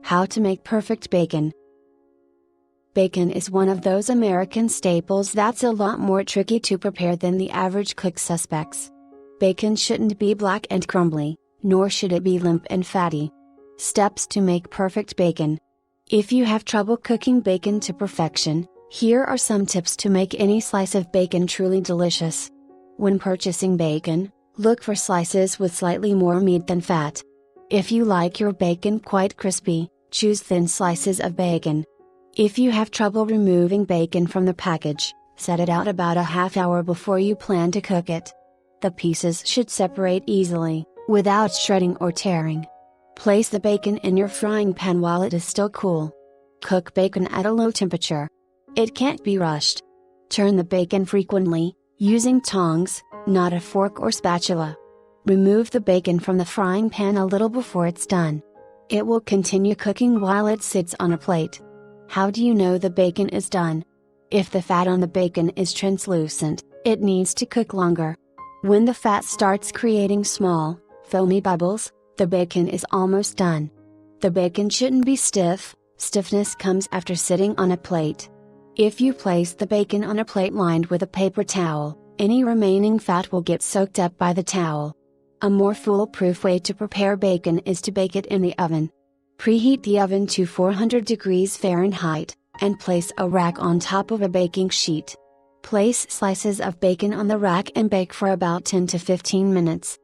How to make perfect bacon. Bacon is one of those American staples that's a lot more tricky to prepare than the average cook suspects. Bacon shouldn't be black and crumbly, nor should it be limp and fatty. Steps to make perfect bacon. If you have trouble cooking bacon to perfection, here are some tips to make any slice of bacon truly delicious. When purchasing bacon, look for slices with slightly more meat than fat. If you like your bacon quite crispy, choose thin slices of bacon. If you have trouble removing bacon from the package, set it out about a half hour before you plan to cook it. The pieces should separate easily, without shredding or tearing. Place the bacon in your frying pan while it is still cool. Cook bacon at a low temperature. It can't be rushed. Turn the bacon frequently, using tongs, not a fork or spatula. Remove the bacon from the frying pan a little before it's done. It will continue cooking while it sits on a plate. How do you know the bacon is done? If the fat on the bacon is translucent, it needs to cook longer. When the fat starts creating small, foamy bubbles, the bacon is almost done. The bacon shouldn't be stiff. Stiffness comes after sitting on a plate. If you place the bacon on a plate lined with a paper towel, any remaining fat will get soaked up by the towel. A more foolproof way to prepare bacon is to bake it in the oven. Preheat the oven to 400 degrees Fahrenheit, and place a rack on top of a baking sheet. Place slices of bacon on the rack and bake for about 10 to 15 minutes.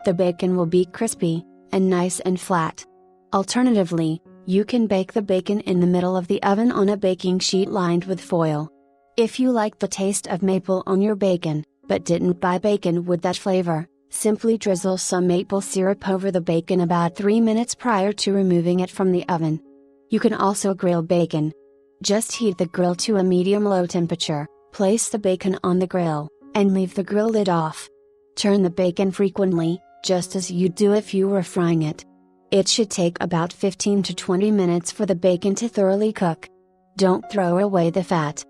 The bacon will be crispy, and nice and flat. Alternatively, you can bake the bacon in the middle of the oven on a baking sheet lined with foil. If you like the taste of maple on your bacon, but didn't buy bacon with that flavor, simply drizzle some maple syrup over the bacon about 3 minutes prior to removing it from the oven. You can also grill bacon. Just heat the grill to a medium-low temperature, place the bacon on the grill, and leave the grill lid off. Turn the bacon frequently, just as you'd do if you were frying it. It should take about 15 to 20 minutes for the bacon to thoroughly cook. Don't throw away the fat.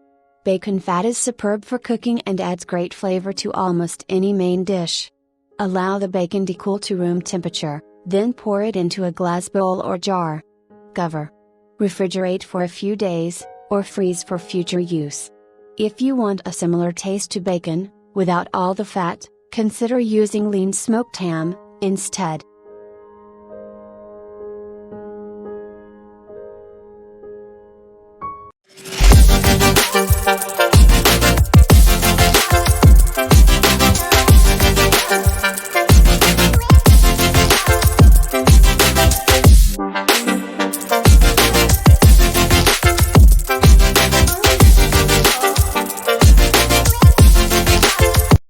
Bacon fat is superb for cooking and adds great flavor to almost any main dish. Allow the bacon to cool to room temperature, then pour it into a glass bowl or jar. Cover. Refrigerate for a few days, or freeze for future use. If you want a similar taste to bacon, without all the fat, consider using lean smoked ham instead.